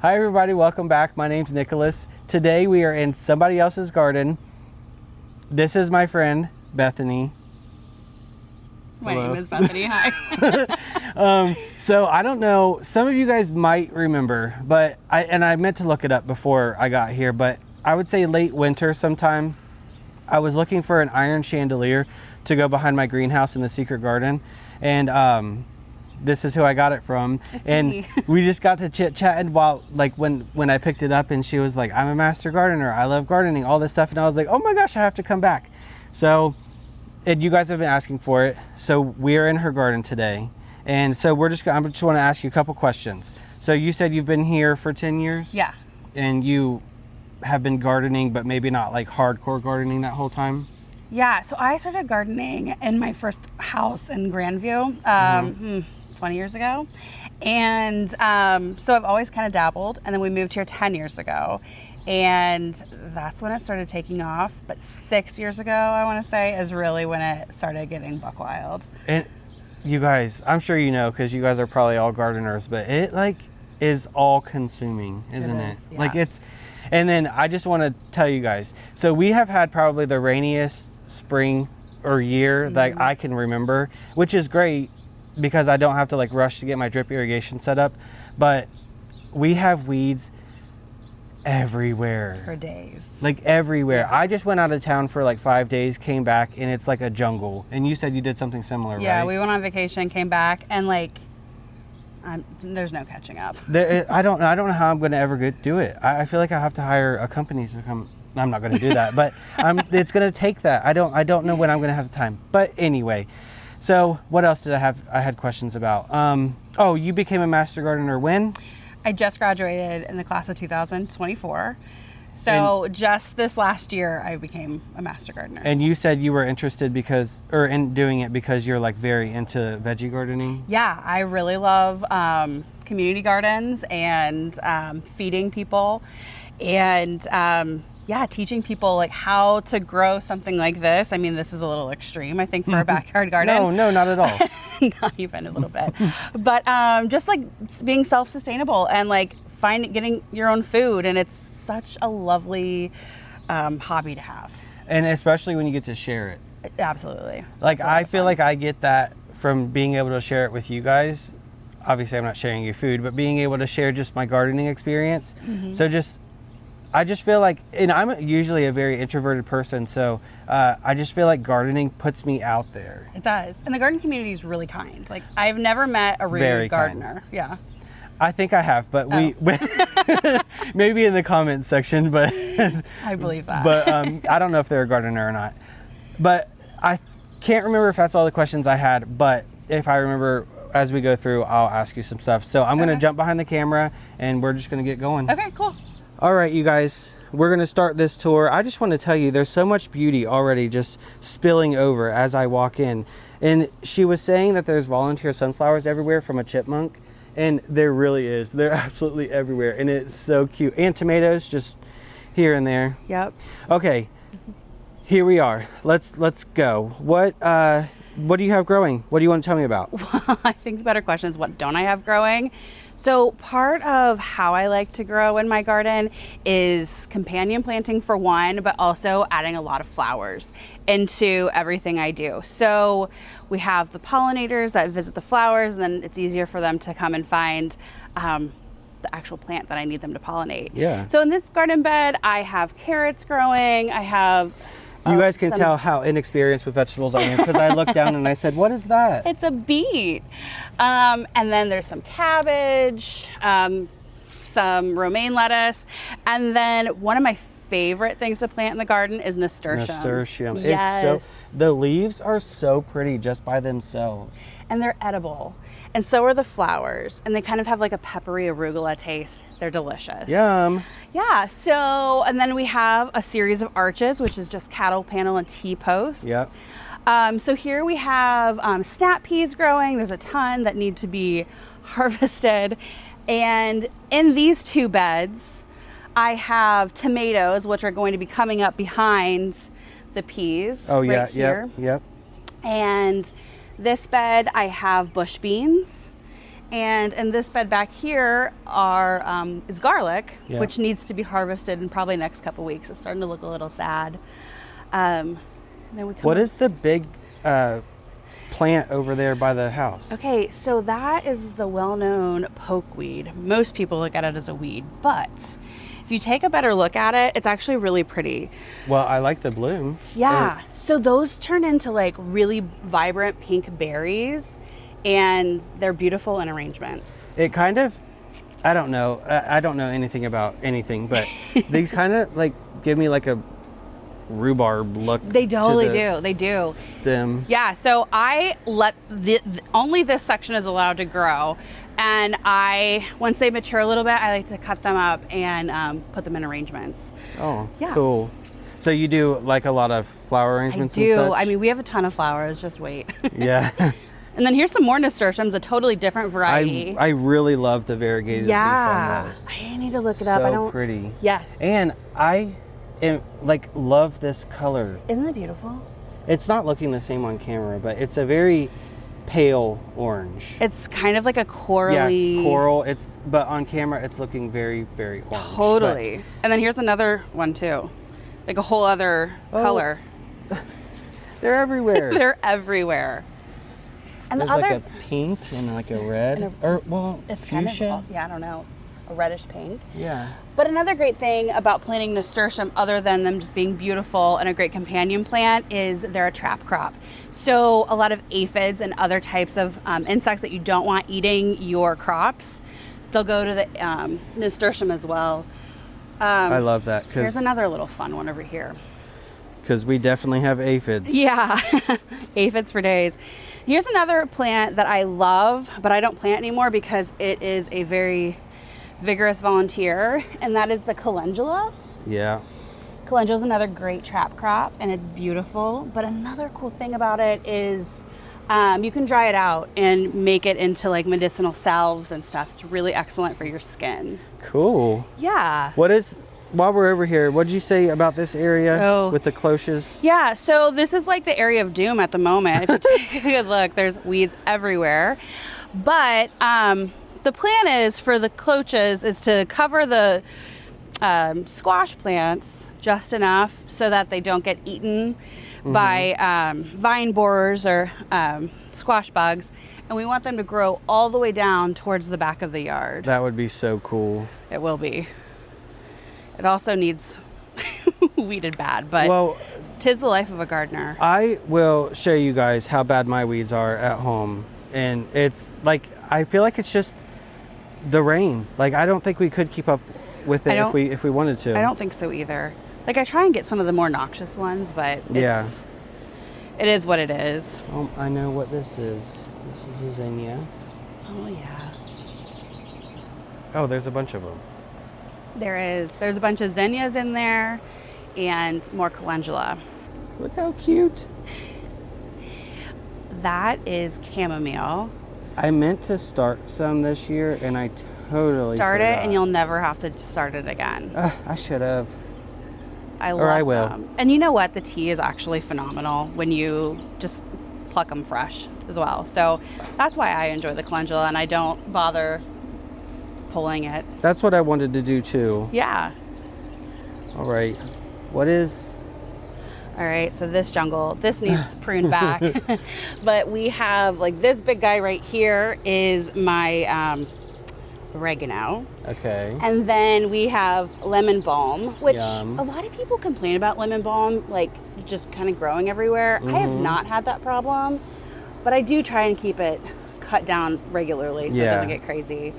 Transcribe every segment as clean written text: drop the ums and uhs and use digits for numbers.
Hi everybody, welcome back. My name's Nicholas. Today we are in somebody else's garden. This is my friend, Bethany. My name is Bethany, hi. So I don't know, some of you guys might remember, but I meant to look it up before I got here, but I would say late winter sometime, I was looking for an iron chandelier to go behind my greenhouse in the secret garden. And this is who I got it from. And we just got to chit-chatting while, like, when I picked it up, and she was like, I'm a master gardener, I love gardening, all this stuff. And I was like, oh my gosh, I have to come back. So, and you guys have been asking for it. So we're in her garden today. And so I just want to ask you a couple questions. So you said you've been here for 10 years? Yeah. And you have been gardening, but maybe not like hardcore gardening that whole time? Yeah, so I started gardening in my first house in Grandview 20 years ago. And so I've always kind of dabbled. And then we moved here 10 years ago. And that's when it started taking off. But 6 years ago, I want to say, is really when it started getting buck wild. And you guys, I'm sure you know, because you guys are probably all gardeners, but it like is all consuming, isn't it? Yeah. Like it's, and then I just want to tell you guys, so we have had probably the rainiest spring or year that I can remember, which is great because I don't have to like rush to get my drip irrigation set up, but we have weeds everywhere. For days. Like everywhere. I just went out of town for like 5 days, came back, and it's like a jungle. And you said you did something similar, right? Yeah, we went on vacation, came back, and like, there's no catching up. I don't know how I'm going to ever do it. I feel like I have to hire a company to come. I'm not going to do that, but it's going to take that. I don't know when I'm going to have the time. But anyway, so what else did I have? I had questions about. Oh, you became a master gardener when? I just graduated in the class of 2024. So just this last year, I became a master gardener. And you said you were interested in doing it because you're like very into veggie gardening? Yeah, I really love community gardens and feeding people and teaching people like how to grow something like this. I mean, this is a little extreme, I think, for a backyard garden. No, not at all. Not even a little bit. But just like being self-sustainable and like getting your own food. And it's such a lovely hobby to have. And especially when you get to share it. Absolutely. Like, I feel like I get that from being able to share it with you guys. Obviously, I'm not sharing your food, but being able to share just my gardening experience. So I just feel like, and I'm usually a very introverted person, so I just feel like gardening puts me out there. It does. And the garden community is really kind. Like, I've never met a rude gardener. Yeah. I think I have, but we maybe in the comments section, but I believe that. But I don't know if they're a gardener or not. But I can't remember if that's all the questions I had, but if I remember as we go through, I'll ask you some stuff. So I'm going to jump behind the camera and we're just going to get going. Okay, cool. All right, you guys, we're going to start this tour. I just want to tell you, there's so much beauty already just spilling over as I walk in. And she was saying that there's volunteer sunflowers everywhere from a chipmunk. And there really is. They're absolutely everywhere. And it's so cute. And tomatoes just here and there. Yep. Okay, here we are. Let's go. What do you have growing? What do you want to tell me about? Well, I think the better question is, what don't I have growing? So part of how I like to grow in my garden is companion planting for one, but also adding a lot of flowers into everything I do. So we have the pollinators that visit the flowers, and then it's easier for them to come and find the actual plant that I need them to pollinate. Yeah. So in this garden bed, I have carrots growing. I have you guys can tell how inexperienced with vegetables I am because I looked down and I said, what is that? It's a beet. And then there's some cabbage, some romaine lettuce. And then one of my favorite things to plant in the garden is nasturtium. Nasturtium. Yes. The leaves are so pretty just by themselves. And they're edible. And so are the flowers. And they kind of have like a peppery arugula taste. They're delicious. Yum. Yeah, so, and then we have a series of arches, which is just cattle panel and T-posts. Yep. So here we have snap peas growing. There's a ton that need to be harvested. And in these two beds, I have tomatoes, which are going to be coming up behind the peas. Oh, right yeah, here. yep. And this bed, I have bush beans. And in this bed back here is garlic, Yeah. which needs to be harvested in probably next couple weeks. It's starting to look a little sad. Then we come What is the big plant over there by the house? Okay, so that is the well-known pokeweed. Most people look at it as a weed, but if you take a better look at it, it's actually really pretty. Well, I like the bloom. Yeah, so those turn into like really vibrant pink berries, and they're beautiful in arrangements. It kind of, I don't know. I don't know anything about anything, but these kind of like give me like a rhubarb look. They totally to the do. They do. Stem. Yeah, so I let only this section is allowed to grow, and once they mature a little bit, I like to cut them up and put them in arrangements. Oh, Yeah. cool. So you do like a lot of flower arrangements I and do. such? I mean, we have a ton of flowers. Just wait. Yeah. And then here's some more nasturtiums, a totally different variety. I really love the variegated leaf on those. I need to look it up. I So don't. pretty. Yes. And I like love this color. Isn't it beautiful? It's not looking the same on camera, but it's a very pale orange. It's kind of like a corally. Yeah, coral. But on camera it's looking very, very orange. Totally. And then here's another one too, like a whole other color. They're everywhere. They're everywhere. And There's the other, like a pink and like a red, it's fuchsia. kind of, I don't know, a reddish pink. Yeah. But another great thing about planting nasturtium, other than them just being beautiful and a great companion plant, is they're a trap crop. So a lot of aphids and other types of insects that you don't want eating your crops, they'll go to the nasturtium as well. I love that Here's another little fun one over here. because we definitely have aphids. Yeah, aphids for days. Here's another plant that I love, but I don't plant anymore because it is a very vigorous volunteer, and that is the calendula. Yeah. Calendula is another great trap crop, and it's beautiful. But another cool thing about it is you can dry it out and make it into like medicinal salves and stuff. It's really excellent for your skin. Cool. Yeah. While we're over here, what did you say about this area with the cloches? Yeah, so this is like the area of doom at the moment. If you take a good look, there's weeds everywhere. But the plan is for the cloches is to cover the squash plants just enough so that they don't get eaten by vine borers or squash bugs. And we want them to grow all the way down towards the back of the yard. That would be so cool. It will be. It also needs weeded bad, but tis the life of a gardener. I will show you guys how bad my weeds are at home. And it's like, I feel like it's just the rain. Like, I don't think we could keep up with it if we wanted to. I don't think so either. Like, I try and get some of the more noxious ones, but it is what it is. Oh, I know what this is. This is a zinnia. Oh, yeah. Oh, there's a bunch of them. There is. There's a bunch of zinnias in there and more calendula. Look how cute. That is chamomile. I meant to start some this year, and I totally Start forgot. it, and you'll never have to start it again. I should have. I love I will. them. And you know what? The tea is actually phenomenal when you just pluck them fresh as well. So that's why I enjoy the calendula, and I don't bother pulling it. That's what I wanted to do too. Yeah. All right. What is... All right, so this needs pruned back. But we have, like, this big guy right here is my oregano. Okay. And then we have lemon balm, which Yum. a lot of people complain about lemon balm, like, just kind of growing everywhere. I have not had that problem, but I do try and keep it cut down regularly so it doesn't get crazy.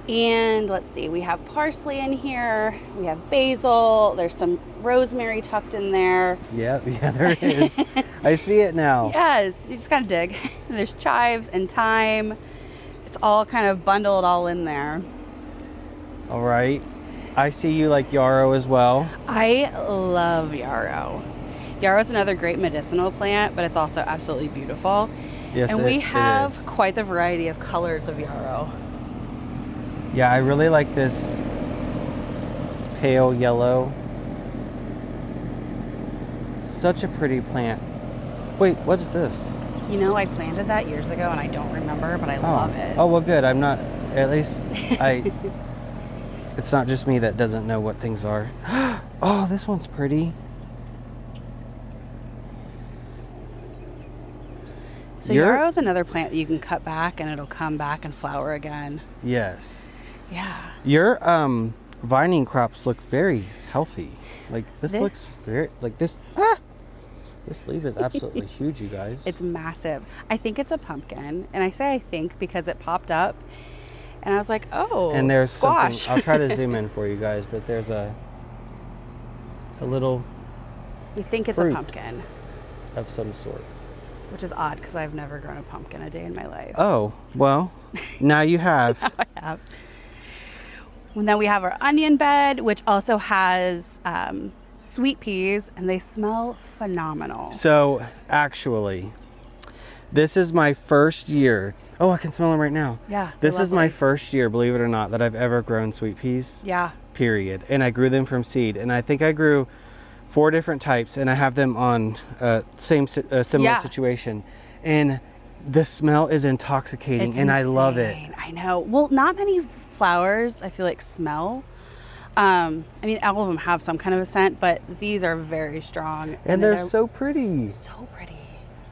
And let's see, we have parsley in here, we have basil, there's some rosemary tucked in there. Yeah, there is. I see it now. Yes, you just gotta dig. There's chives and thyme. It's all kind of bundled all in there. All right. I see you like yarrow as well. I love yarrow. Yarrow is another great medicinal plant, but it's also absolutely beautiful. Yes, and we it have is. quite the variety of colors of yarrow. Yeah, I really like this pale yellow. Such a pretty plant. Wait, what is this? You know, I planted that years ago and I don't remember, but I love it. Oh, well, good. I'm not, at least it's not just me that doesn't know what things are. Oh, this one's pretty. So yarrow is another plant that you can cut back and it'll come back and flower again. Yes. Yeah. Your vining crops look very healthy. Like this looks very, like this, this leaf is absolutely huge, you guys. It's massive. I think it's a pumpkin. And I say I think because it popped up and I was like, oh, and there's squash. something, I'll try to zoom in for you guys, but there's a little You think it's a pumpkin. Of some sort. Which is odd because I've never grown a pumpkin a day in my life. Oh, well, now you have. Now I have. And then we have our onion bed, which also has sweet peas, and they smell phenomenal. So, actually, this is my first year. Oh, I can smell them right now. Yeah. This is my first year, believe it or not, that I've ever grown sweet peas. Yeah. Period. And I grew them from seed. And I think I grew 4 different types, and I have them on similar situation. And the smell is intoxicating, It's and insane. I love it. I know. Well, not many flowers, I feel like, smell. I mean, all of them have some kind of a scent, but these are very strong. And they're so pretty. So pretty.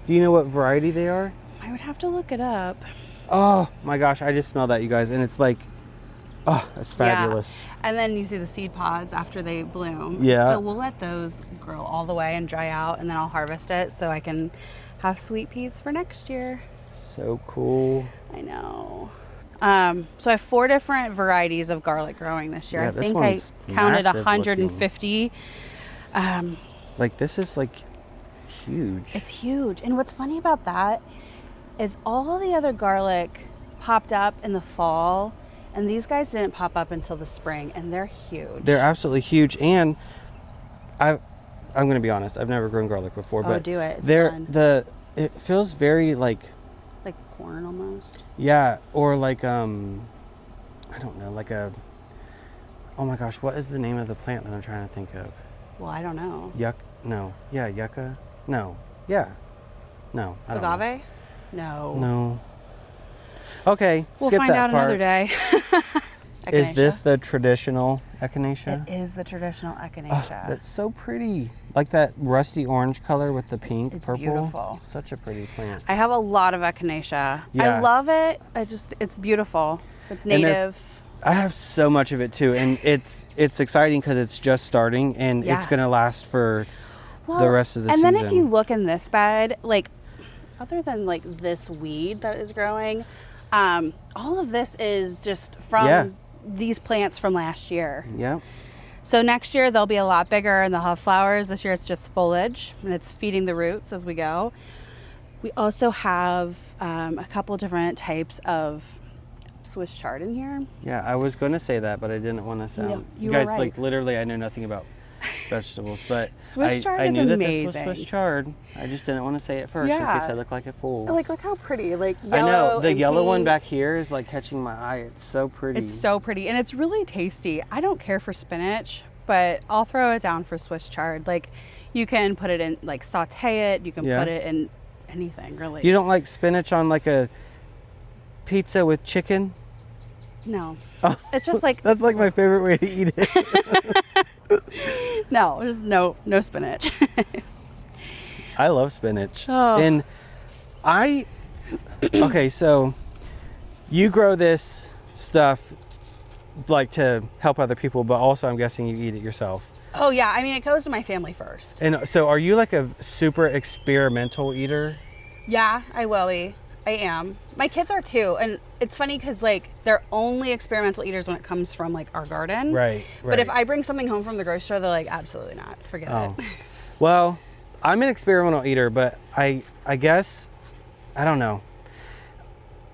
Do you know what variety they are? I would have to look it up. Oh my gosh, I just smell that, you guys, and it's like, oh, that's fabulous. Yeah. And then you see the seed pods after they bloom. Yeah. So we'll let those grow all the way and dry out, and then I'll harvest it so I can have sweet peas for next year. So cool. I know. So I have 4 different varieties of garlic growing this year. Yeah, I think I counted 150. Like this is like huge. It's huge. And what's funny about that is all the other garlic popped up in the fall, and these guys didn't pop up until the spring, and they're huge. They're absolutely huge. And I'm going to be honest, I've never grown garlic before, but do it. It's fun. It feels very like corn almost. Yeah, or like I don't know, like a, oh my gosh, what is the name of the plant that I'm trying to think of? Well, I don't know. Yucca? No. Yeah. No, I don't know. Agave? No. No. Okay, We'll skip find that out part. another day. Is this the traditional echinacea? It is the traditional echinacea. That's so pretty. Like that rusty orange color with the pink, It's purple. beautiful. Such a pretty plant. I have a lot of echinacea. Yeah. I love it. It's beautiful. It's native. I have so much of it too, and it's exciting because it's just starting, and it's gonna last for the rest of the season. And then if you look in this bed, like other than like this weed that is growing, all of this is just from these plants from last year. Yeah. So next year they'll be a lot bigger and they'll have flowers. This year it's just foliage and it's feeding the roots as we go. We also have a couple different types of Swiss chard in here. Yeah, I was going to say that, but I didn't want to sound. No, you guys, were right. like literally, I know nothing about vegetables, but Swiss chard I is knew that amazing. this was Swiss chard. I just didn't want to say it first in case I look like a fool. Like, look how pretty. Like yellow. I know the and yellow one pink. back here is like catching my eye. It's so pretty. It's so pretty and it's really tasty. I don't care for spinach, but I'll throw it down for Swiss chard. Like you can put it in, like saute it. You can put it in anything really. You don't like spinach on like a pizza with chicken? No. Oh, it's just like that's like my favorite way to eat it. No, there's no spinach. I love spinach. Oh. And okay, so you grow this stuff like to help other people, but also I'm guessing you eat it yourself. Oh yeah, I mean it goes to my family first. And so are you like a super experimental eater? Yeah, I will be. I am. My kids are too, and it's funny because like they're only experimental eaters when it comes from like our garden. Right. But if I bring something home from the grocery store, they're like, absolutely not. Forget it. Well, I'm an experimental eater, but I guess I don't know.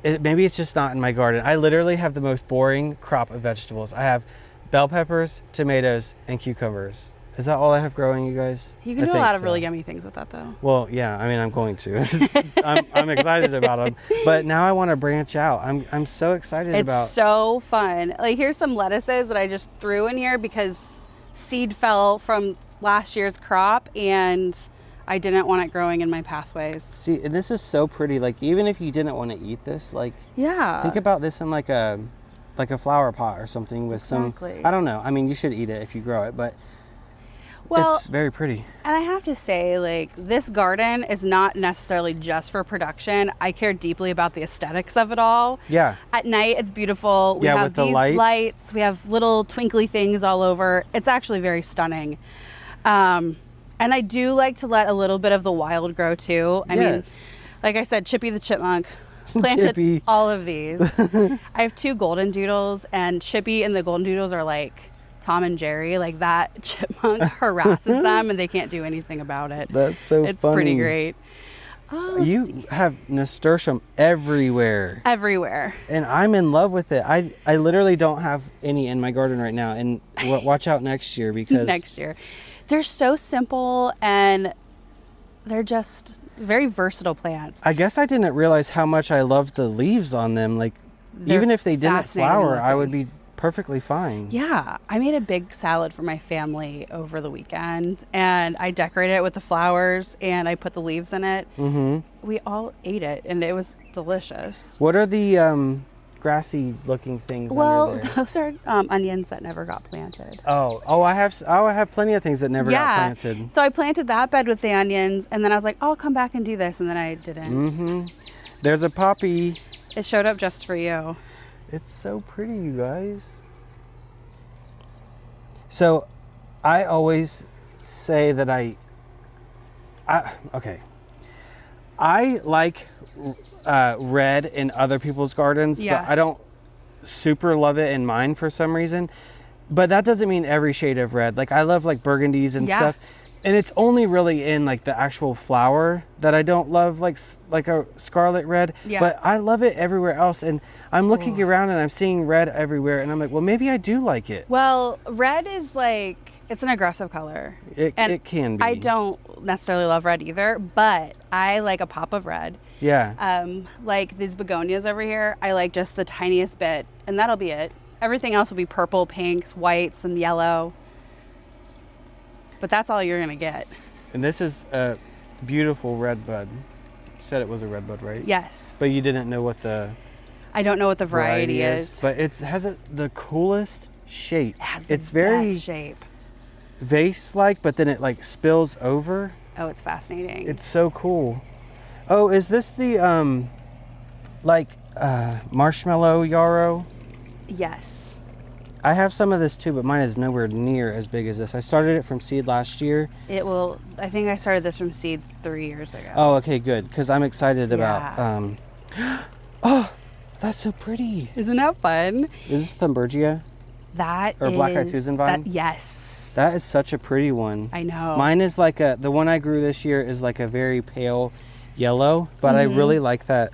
Maybe it's just not in my garden. I literally have the most boring crop of vegetables. I have bell peppers, tomatoes, and cucumbers. Is that all I have growing, you guys? You can do a lot of really yummy things with that, though. Well, yeah. I mean, I'm going to. I'm excited about them, but now I want to branch out. I'm so excited about. It's so fun. Like, here's some lettuces that I just threw in here because seed fell from last year's crop, and I didn't want it growing in my pathways. See, and this is so pretty. Like, even if you didn't want to eat this, like, Yeah. think about this in like a flower pot or something with Exactly. some, I don't know. I mean, you should eat it if you grow it, but Well, it's very pretty. and I have to say, like, this garden is not necessarily just for production. I care deeply about the aesthetics of it all. Yeah. At night, it's beautiful. We Yeah, have with the these lights. We have little twinkly things all over. It's actually very stunning. And I do like to let a little bit of the wild grow too. I mean, like I said, Chippy the chipmunk planted Chippy. all of these. I have 2 golden doodles, and Chippy and the golden doodles are like Tom and Jerry. Like, that chipmunk harasses them and they can't do anything about it. That's so It's funny. pretty great. Oh, You have nasturtium everywhere. everywhere. And I'm in love with it. I literally don't have any in my garden right now. And watch out next year because Next year. They're so simple and they're just very versatile plants. I guess I didn't realize how much I loved the leaves on them. Like, They're even if they didn't fascinating flower, I would looking. be perfectly fine. Yeah, I made a big salad for my family over the weekend, and I decorated it with the flowers, and I put the leaves in it. Mm-hmm. We all ate it, and it was delicious. What are the grassy looking things Well, under there? those are onions that never got planted. I have plenty of things that never got planted. So I planted that bed with the onions, and then I was like, oh, I'll come back and do this, and then I didn't. Mm-hmm. There's a poppy. It showed up just for you. It's so pretty, you guys. So, I always say that I like red in other people's gardens, Yeah. but I don't super love it in mine for some reason. But that doesn't mean every shade of red. Like, I love like burgundies and Yeah. stuff. And it's only really in like the actual flower that I don't love, like a scarlet red. Yeah. But I love it everywhere else. And I'm looking around and I'm seeing red everywhere. And I'm like, well, maybe I do like it. Well, red is like, it's an aggressive color. It can be. I don't necessarily love red either, but I like a pop of red. Yeah. Like these begonias over here, I like just the tiniest bit, and that'll be it. Everything else will be purple, pinks, white, some yellow. But that's all you're gonna get. And this is a beautiful red bud. You said it was a red bud, right? Yes. But you didn't know what the I don't know what the variety is. But it has the coolest shape. It has the It's very best shape. vase-like, but then it like spills over. Oh, it's fascinating. It's so cool. Oh, is this the marshmallow yarrow? Yes. I have some of this too, but mine is nowhere near as big as this. I started it from seed last year. I think I started this from seed 3 years ago. Oh, okay, good. Because I'm excited about. Oh, that's so pretty. Isn't that fun? Is this Thunbergia? That Or Black-Eyed Susan vine? Yes. That is such a pretty one. I know. Mine is like the one I grew this year is like a very pale yellow, but I really like that.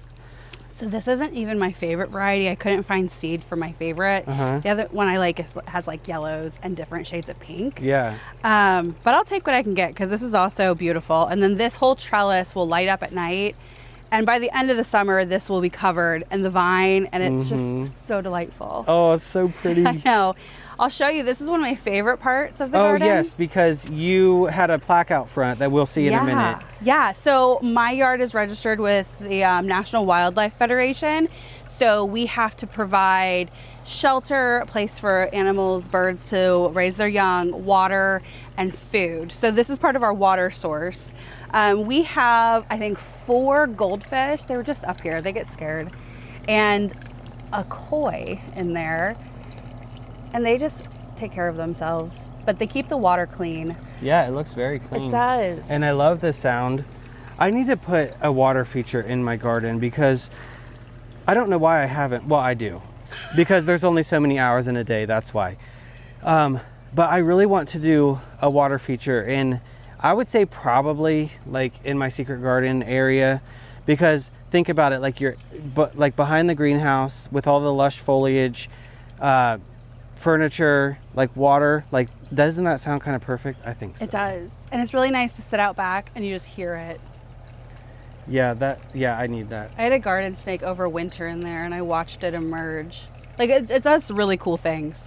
So this isn't even my favorite variety. I couldn't find seed for my favorite. Uh-huh. The other one I like has like yellows and different shades of pink. Yeah. But I'll take what I can get because this is also beautiful. And then this whole trellis will light up at night. And by the end of the summer, this will be covered in the vine, and it's just so delightful. Oh, it's so pretty. I know. I'll show you. This is one of my favorite parts of the Oh, garden. yes, because you had a plaque out front that we'll see in a minute. Yeah, so my yard is registered with the National Wildlife Federation. So we have to provide shelter, a place for animals, birds to raise their young, water, and food. So this is part of our water source. We have, I think, 4 goldfish. They were just up here. They get scared. And a koi in there. And they just take care of themselves. But they keep the water clean. Yeah, it looks very clean. It does. And I love the sound. I need to put a water feature in my garden because I don't know why I haven't. Well, I do. Because there's only so many hours in a day, that's why. But I really want to do a water feature in, I would say probably like in my secret garden area, because think about it, like behind the greenhouse with all the lush foliage, furniture, like water, like doesn't that sound kind of perfect? I think so. It does. And it's really nice to sit out back and you just hear it. Yeah, I need that. I had a garden snake over winter in there and I watched it emerge. Like it does really cool things.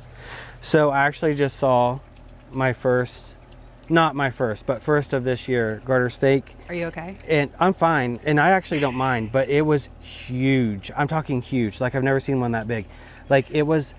So I actually just saw my first not my first, but first of this year garter steak. Are you okay? And I'm fine, and I actually don't mind, but it was huge. I'm talking huge, like I've never seen one that big. Like it was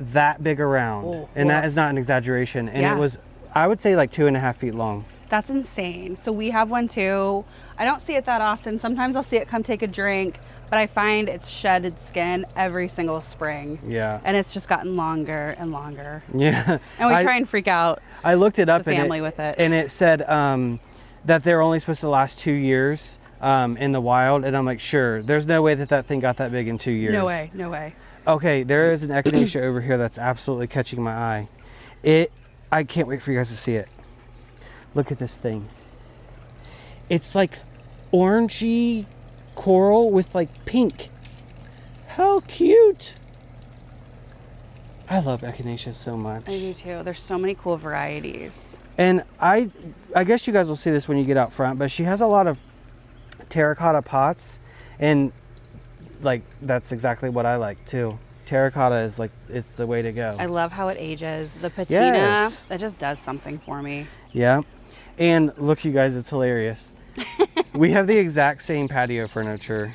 that big around, and that is not an exaggeration. And it was, I would say, like 2.5 feet long. That's insane. So we have one too. I don't see it that often. Sometimes I'll see it come take a drink, but I find it's shedded skin every single spring. Yeah. And it's just gotten longer and longer. Yeah. And we try and freak out. I looked it up, the family with it, and it said that they're only supposed to last 2 years in the wild. And I'm like, sure, there's no way that thing got that big in 2 years. No way, no way. Okay, there is an echinacea over here that's absolutely catching my eye. I can't wait for you guys to see it. Look at this thing. It's like orangey coral with like pink. How cute. I love echinaceas so much. I do too. There's so many cool varieties. And I guess you guys will see this when you get out front, but she has a lot of terracotta pots, and like that's exactly what I like too. Terracotta is like, it's the way to go. I love how it ages. The patina, it just does something for me. Yeah. And look, you guys, it's hilarious. We have the exact same patio furniture.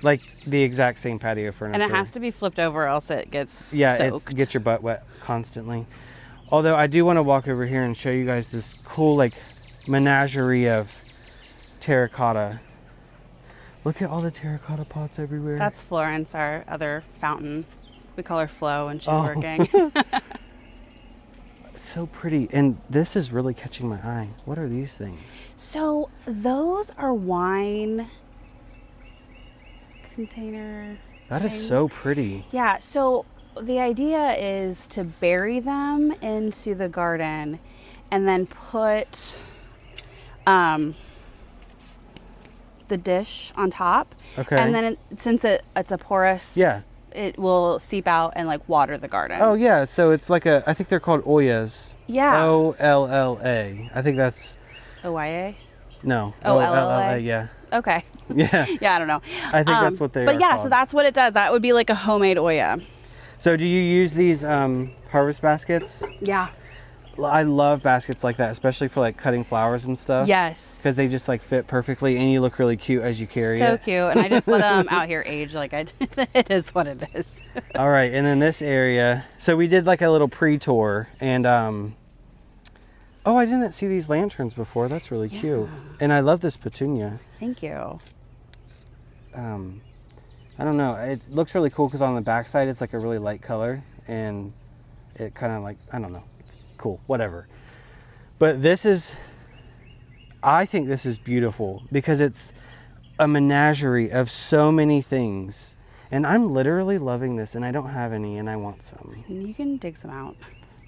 Like the exact same patio furniture. And it has to be flipped over or else it gets it soaked. gets your butt wet constantly. Although I do want to walk over here and show you guys this cool like menagerie of terracotta. Look at all the terracotta pots everywhere. That's Florence, our other fountain. We call her Flo when she's working. It's so pretty. And this is really catching my eye. What are these things? So those are wine container. That is so pretty. Yeah, so the idea is to bury them into the garden and then put the dish on top. Okay. And then since it's a porous, it will seep out and like water the garden. Oh yeah, so it's like I think they're called Oyas. Yeah. OLLA. I think that's OYA? No. OLLA? Yeah. Okay. Yeah. Yeah, I don't know. I think that's what they are. But yeah, called. so that's what it does. That would be like a homemade Oya. So do you use these harvest baskets? Yeah. I love baskets like that, especially for like cutting flowers and stuff. Yes. Because they just like fit perfectly, and you look really cute as you carry it. So cute. And I just let them out here age like I did. It is what it is. All right, and then this area. So we did like a little pre-tour, and oh, I didn't see these lanterns before. That's really cute. And I love this petunia. Thank you. I don't know. It looks really cool because on the backside it's like a really light color, and it kind of like, I don't know. It's cool. Whatever. But I think this is beautiful because it's a menagerie of so many things. And I'm literally loving this, and I don't have any, and I want some. You can dig some out.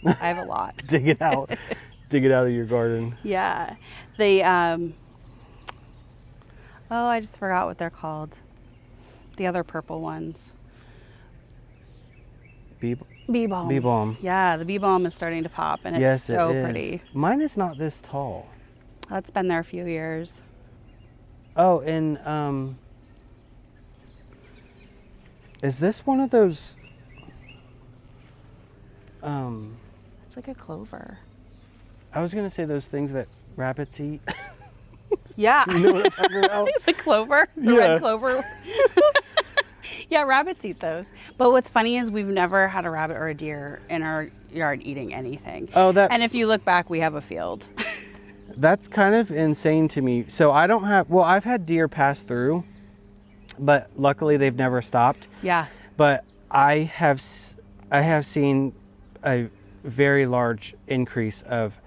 I have a lot. Dig it out. Dig it out of your garden. Yeah. I just forgot what they're called. The other purple ones. Bee balm. Bee balm. Yeah, the bee balm is starting to pop, and it's so pretty. Mine is not this tall. That's been there a few years. Oh, and is this one of those? It's like a clover. I was gonna say those things that rabbits eat. Yeah. Do you know what I'm talking about? The clover. The red clover. Yeah, rabbits eat those. But what's funny is we've never had a rabbit or a deer in our yard eating anything. Oh, and if you look back, we have a field. That's kind of insane to me. So I don't have, well, I've had deer pass through, but luckily they've never stopped. Yeah. But I have seen a very large increase of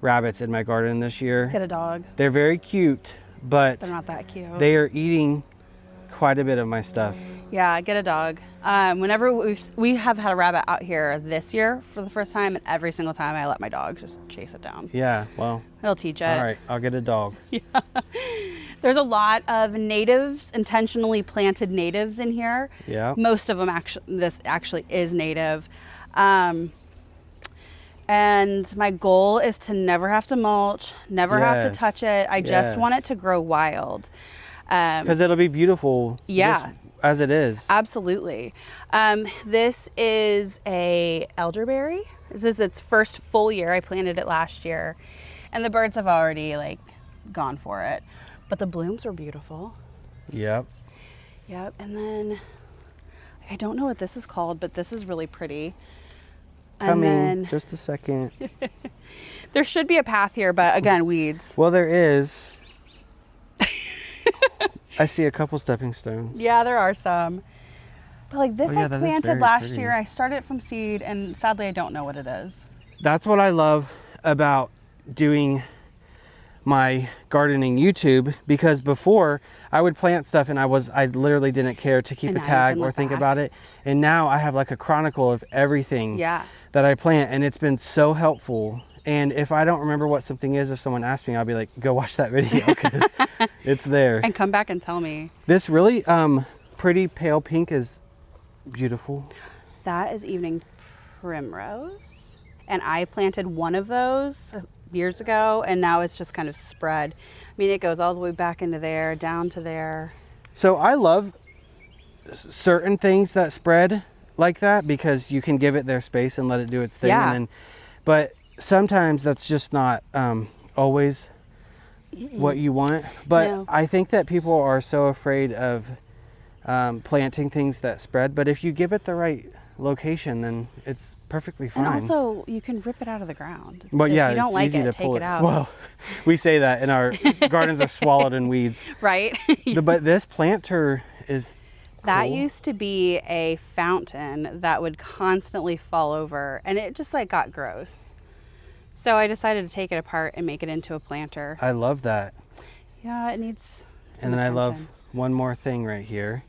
rabbits in my garden this year. Get a dog. They're very cute, but they're not that cute. They are eating quite a bit of my stuff. Yeah, get a dog. Whenever we have had a rabbit out here this year for the first time, and every single time I let my dog just chase it down. Yeah, well. It'll teach it. All right, I'll get a dog. Yeah. There's a lot of natives, intentionally planted natives in here. Yeah. Most of them this actually is native. And my goal is to never have to mulch, never have to touch it. I just want it to grow wild. Because it'll be beautiful. Yeah. Just as it is. Absolutely. This is a elderberry. This is its first full year. I planted it last year. And the birds have already like gone for it. But the blooms are beautiful. Yep. Yep. And then I don't know what this is called, but this is really pretty. Coming, just a second. There should be a path here, but again, weeds. Well, there is. I see a couple stepping stones. Yeah, there are some. But like this, I planted last pretty. year. I started it from seed, and sadly, I don't know what it is. That's what I love about doing my gardening YouTube, because before I would plant stuff and I literally didn't care to keep a tag or think about it. And now I have like a chronicle of everything that I plant, and it's been so helpful. And if I don't remember what something is, if someone asks me, I'll be like, go watch that video because it's there. And come back and tell me. This really pretty pale pink is beautiful. That is evening primrose. And I planted one of those years ago, and now it's just kind of spread. I mean, it goes all the way back into there, down to there. So I love certain things that spread like that because you can give it their space and let it do its thing. Yeah. And then, but sometimes that's just not always what you want. But No. I think that people are so afraid of planting things that spread. But if you give it the right location, then it's perfectly fine. And also, you can rip it out of the ground. But yeah, if you don't it's like easy it, to take pull it out. Well, we say that, and our gardens are swallowed in weeds. Right? But this planter is cool. That used to be a fountain that would constantly fall over, and it just like got gross. So I decided to take it apart and make it into a planter. I love that. Yeah, it needs some And then attention. I love one more thing right here.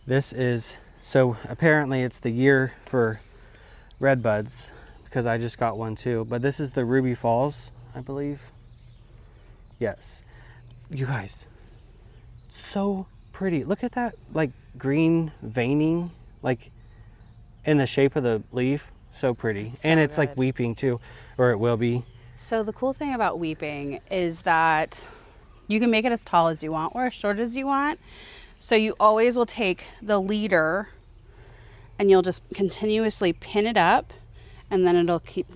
This is, so apparently it's the year for red buds, because I just got one too. But this is the Ruby Falls, I believe. Yes. You guys, so pretty. Look at that, like green veining, like in the shape of the leaf. So pretty. It's so and it's like good. weeping too, or it will be. So the cool thing about weeping is that you can make it as tall as you want or as short as you want. So you always will take the leader and you'll just continuously pin it up, and then it'll keep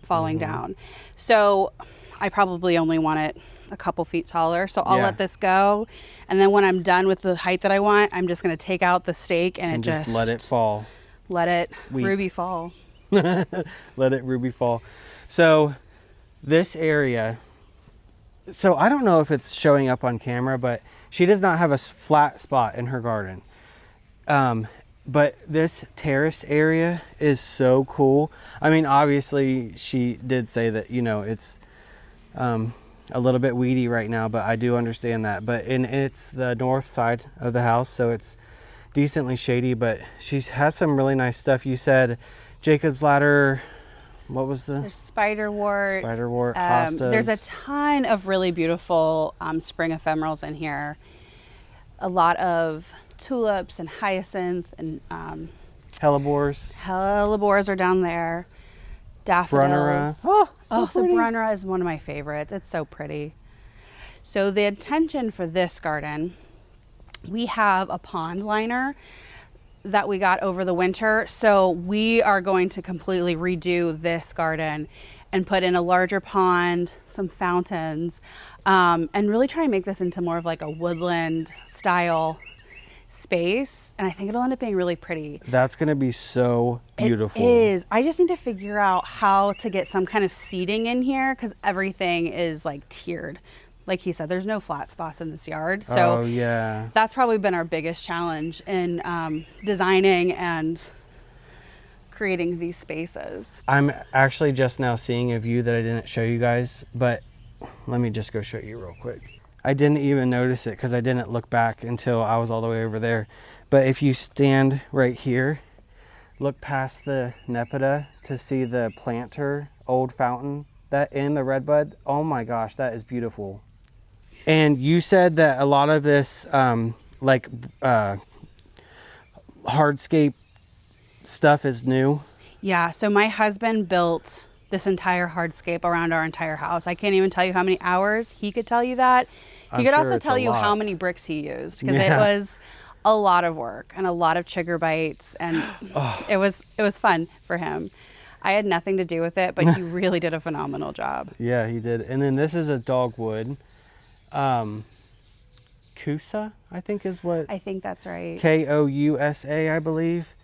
falling down. So I probably only want it a couple feet taller. So I'll let this go. And then when I'm done with the height that I want, I'm just going to take out the stake and just let it fall. Let it Weep. ruby fall. Let it ruby fall. So this area, so I don't know if it's showing up on camera, but she does not have a flat spot in her garden. But this terraced area is so cool. I mean, obviously she did say that, you know, it's a little bit weedy right now, but I do understand that. But it's the north side of the house, so it's decently shady, but she has some really nice stuff. You said Jacob's ladder, what was the? There's spiderwort. Spiderwort, hostas. There's a ton of really beautiful spring ephemerals in here. A lot of tulips and hyacinth and hellebores. Hellebores are down there. Daffodils. Brunnera. Oh, so the pretty. Brunnera is one of my favorites. It's so pretty. So the intention for this garden, we have a pond liner that we got over the winter. So we are going to completely redo this garden and put in a larger pond, some fountains, and really try and make this into more of like a woodland style space. And I think it'll end up being really pretty. That's going to be so beautiful. It is. I just need to figure out how to get some kind of seating in here because everything is like tiered. Like he said, there's no flat spots in this yard. So yeah, that's probably been our biggest challenge in designing and creating these spaces. I'm actually just now seeing a view that I didn't show you guys, but let me just go show you real quick. I didn't even notice it because I didn't look back until I was all the way over there. But if you stand right here, look past the Nepeta to see the planter old fountain that in the redbud. Oh my gosh, that is beautiful. And you said that a lot of this hardscape stuff is new. Yeah, so my husband built this entire hardscape around our entire house. I can't even tell you how many hours. He could tell you that. He could also tell you how many bricks he used because it was a lot of work and a lot of chigger bites, and it was fun for him. I had nothing to do with it, but he really did a phenomenal job. Yeah, he did. And then this is a dogwood. Kousa, I think is what. I think that's right. Kousa, I believe.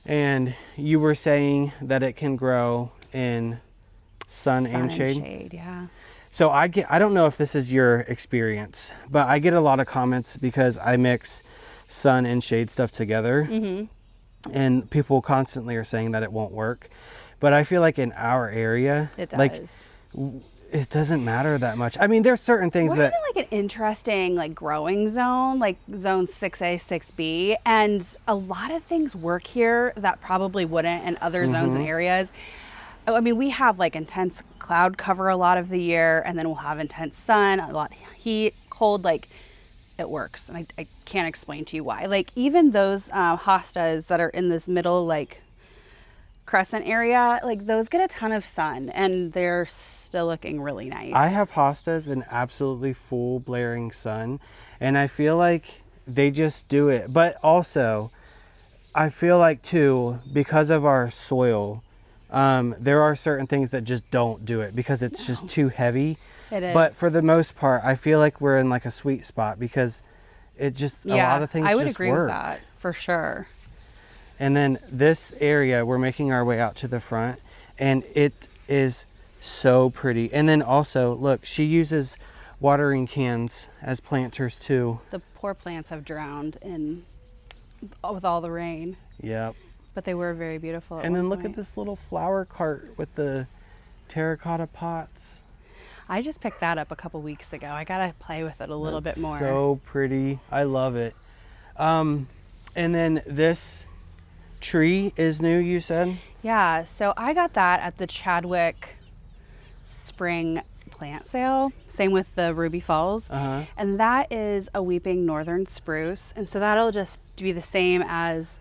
And you were saying that it can grow in sun and shade. Yeah. So I don't know if this is your experience, but I get a lot of comments because I mix sun and shade stuff together. And people constantly are saying that it won't work. But I feel like in our area, It does. like it doesn't matter that much. I mean, there's certain things We're that in like an interesting like growing zone, like zone 6A, 6B, and a lot of things work here that probably wouldn't in other zones and areas. I mean, we have like intense cloud cover a lot of the year, and then we'll have intense sun, a lot of heat, cold, like it works. And I can't explain to you why. Like even those hostas that are in this middle like crescent area, like those get a ton of sun and they're still looking really nice. I have hostas in absolutely full blaring sun, and I feel like they just do it. But also, I feel like too, because of our soil, there are certain things that just don't do it because it's just too heavy. It is. But for the most part, I feel like we're in like a sweet spot because it just, a lot of things I would just agree work. with that for sure. And then this area, we're making our way out to the front, and it is so pretty. And then also, look, she uses watering cans as planters too. The poor plants have drowned with all the rain, Yep. but they were very beautiful. And then look at this little flower cart with the terracotta pots. I just picked that up a couple weeks ago. I gotta play with it a little bit more. So pretty. I love it. And then this tree is new, you said? Yeah, so I got that at the Chadwick spring plant sale. Same with the Ruby Falls. And that is a weeping northern spruce. And so that'll just be the same as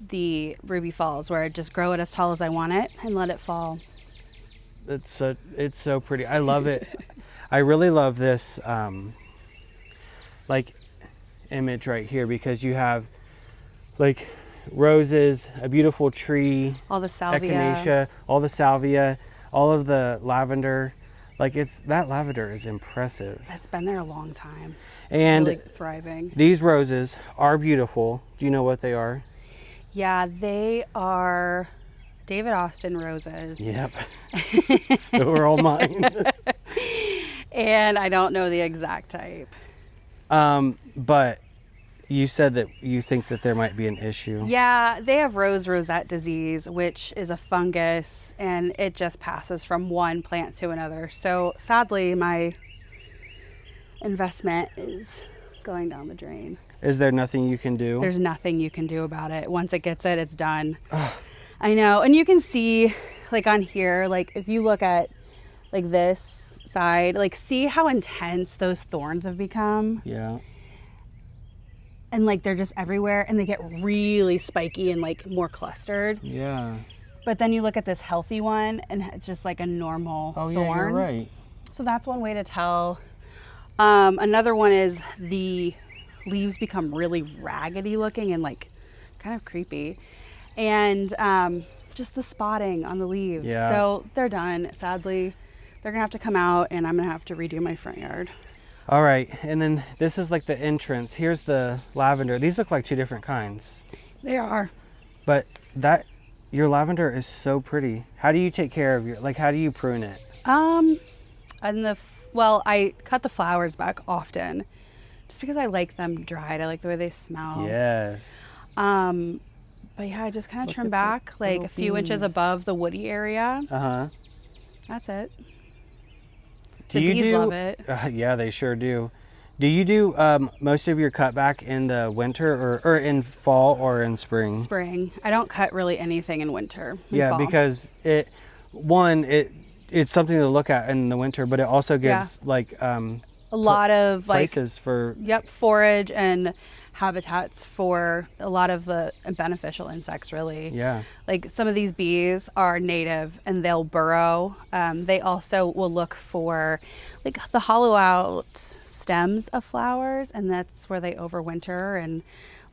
the Ruby Falls, where I just grow it as tall as I want it and let it fall. It's so pretty. I love it. I really love this like image right here because you have like roses, a beautiful tree, all the salvia, echinacea, all the salvia, all of the lavender. Like that lavender is impressive. It's been there a long time. And really thriving. These roses are beautiful. Do you know what they are? Yeah, they are David Austin roses. Yep. So are all mine. And I don't know the exact type. But you said that you think that there might be an issue. Yeah, they have rosette disease, which is a fungus, and it just passes from one plant to another. So sadly, my investment is going down the drain. Is there nothing you can do? There's nothing you can do about it. Once it gets it, it's done. I know. And you can see like on here, like if you look at like this side, like see how intense those thorns have become. Yeah. And like they're just everywhere and they get really spiky and like more clustered. Yeah. But then you look at this healthy one and it's just like a normal thorn. Yeah, you're right. So that's one way to tell. Another one is the leaves become really raggedy looking and like kind of creepy. And just the spotting on the leaves. Yeah. So they're done. Sadly, they're gonna have to come out and I'm gonna have to redo my front yard. All right, and then this is like the entrance. Here's the lavender. These look like two different kinds. They are. But your lavender is so pretty. How do you take care of how do you prune it? Well, I cut the flowers back often just because I like them dried. I like the way they smell. Yes. But yeah, I just kind of trim back like a few inches above the woody area. That's it. The bees love it. Yeah, they sure do. Do you do most of your cutback in the winter or in fall or in spring? Spring. I don't cut really anything in winter. Yeah, fall. because it's something to look at in the winter, but it also gives a lot of places for forage and habitats for a lot of the beneficial insects, really. Yeah. Like some of these bees are native and they'll burrow. They also will look for like the hollow out stems of flowers, and that's where they overwinter and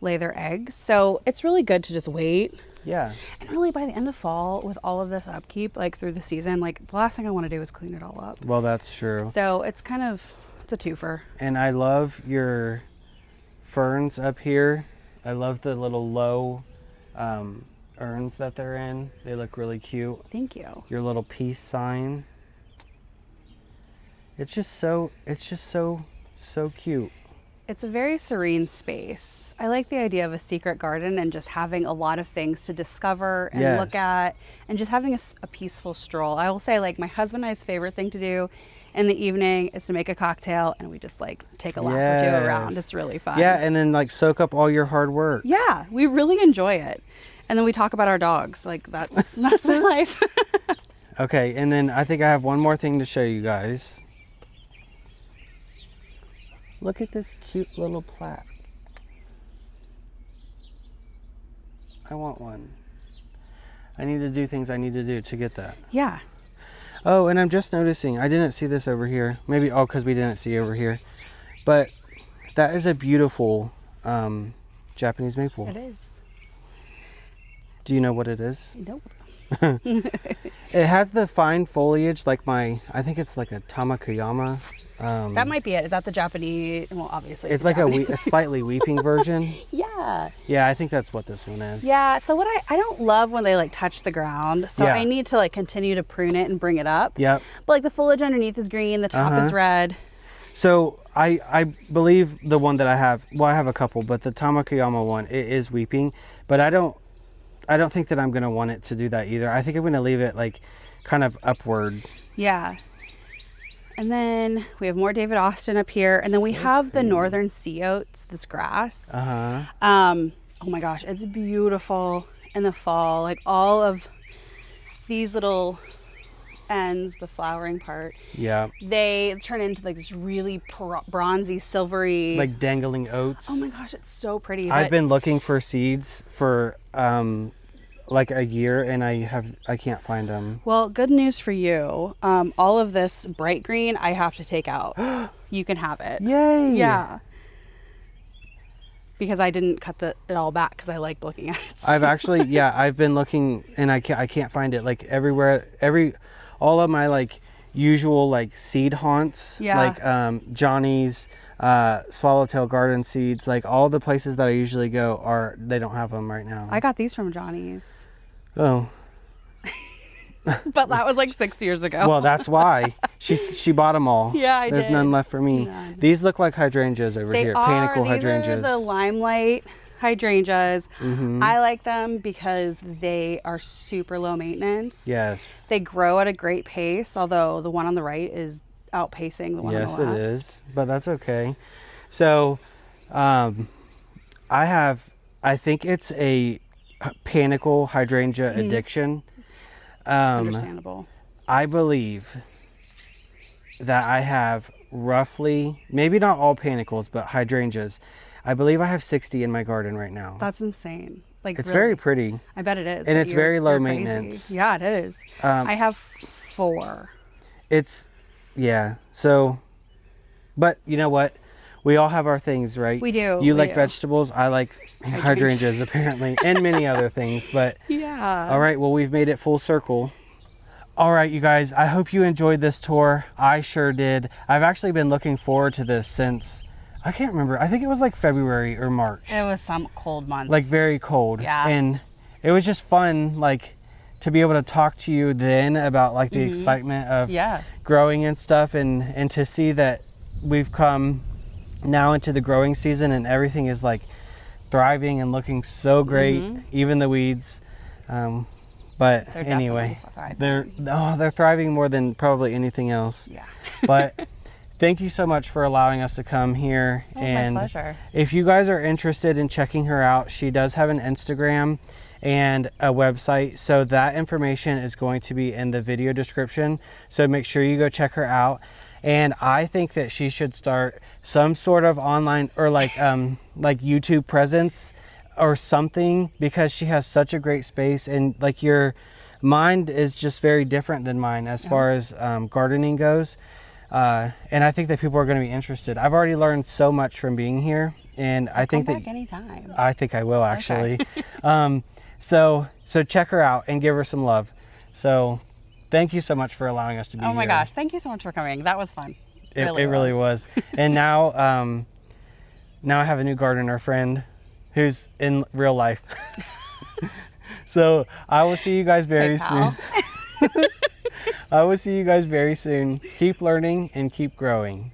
lay their eggs. So it's really good to just wait Yeah. And really by the end of fall, with all of this upkeep, like through the season, like the last thing I want to do is clean it all up. Well, that's true. So it's kind of, it's a twofer. And I love your ferns up here. I love the little low urns that they're in. They look really cute. Thank you. Your little peace sign. It's just so cute. It's a very serene space. I like the idea of a secret garden and just having a lot of things to discover and Yes. look at, and just having a peaceful stroll. I will say, like, my husband and I's favorite thing to do in the evening is to make a cocktail, and we just like take a lap or two around. Yes. It's really fun. Yeah, and then like soak up all your hard work. Yeah, we really enjoy it. And then we talk about our dogs. Like that's my life. Okay, and then I think I have one more thing to show you guys. Look at this cute little plaque. I want one. I need to do things I need to do to get that. Yeah. Oh, and I'm just noticing, I didn't see this over here. Maybe, oh, because we didn't see over here. But that is a beautiful Japanese maple. It is. Do you know what it is? Nope. It has the fine foliage like I think it's like a Tamakayama. That might be it. Is that the Japanese? Well, obviously. It's like a slightly weeping version. Yeah. Yeah, I think that's what this one is. Yeah. So what I don't love when they like touch the ground. So Yeah. I need to like continue to prune it and bring it up. Yep. But like the foliage underneath is green. The top is red. So I believe the one that I have, well, I have a couple, but the Tamakayama one, it is weeping, but I don't think that I'm going to want it to do that either. I think I'm going to leave it like kind of upward. Yeah. And then we have more David Austin up here. And then we have the northern sea oats, this grass. Oh my gosh, it's beautiful in the fall. Like all of these little ends, the flowering part, Yeah. they turn into like this really bronzy, silvery. Like dangling oats. Oh my gosh, it's so pretty. I've but- been looking for seeds for like a year and I can't find them. Well, good news for you. All of this bright green, I have to take out. You can have it. Yay! Yeah. Because I didn't cut it all back because I like looking at it. I've actually, yeah, I've been looking and I can't find it. Like everywhere, all of my like usual like seed haunts, Yeah. like Johnny's, Swallowtail Garden Seeds, like all the places that I usually go they don't have them right now. I got these from Johnny's. Oh, But that was like 6 years ago. well, that's why she bought them all. Yeah, I There's did. none left for me. None. These look like hydrangeas over They here. are. Panicle These hydrangeas. are the limelight hydrangeas. Mm-hmm. I like them because they are super low maintenance. Yes. They grow at a great pace, although the one on the right is outpacing the one on the Yes, left. it is, but that's okay. So, I think it's a panicle hydrangea addiction. Understandable. I believe that I have roughly, maybe not all panicles, but hydrangeas. I believe I have 60 in my garden right now. That's insane. Like It's really. very pretty. I bet it is. And but it's very low you're crazy. maintenance. Yeah, it is. I have 4. Yeah. So, but you know what? We all have our things, right? We do, You we like do. vegetables. I like hydrangeas, apparently, and many other things. But Yeah. all right, well, we've made it full circle. All right, you guys, I hope you enjoyed this tour. I sure did. I've actually been looking forward to this since, I can't remember. I think it was like February or March. It was some cold month. Like very cold. Yeah. And it was just fun, like, to be able to talk to you then about like the excitement of yeah. growing and stuff, and to see that we've come now into the growing season and everything is like thriving and looking so great, even the weeds. But They're anyway, definitely thriving. they're thriving more than probably anything else. Yeah. But thank you so much for allowing us to come here. Oh, and my pleasure. if you guys are interested in checking her out, she does have an Instagram and a website, so that information is going to be in the video description, so make sure you go check her out. And I think that she should start some sort of online or like YouTube presence or something, because she has such a great space, and like your mind is just very different than mine as far as gardening goes. And I think that people are going to be interested. I've already learned so much from being here, and I think Come that back anytime. I think I will actually. So check her out and give her some love. So thank you so much for allowing us to be here. Oh my gosh, thank you so much for coming. That was fun. It really was. And now I have a new gardener friend who's in real life. So I will see you guys very soon. I will see you guys very soon. Keep learning and keep growing.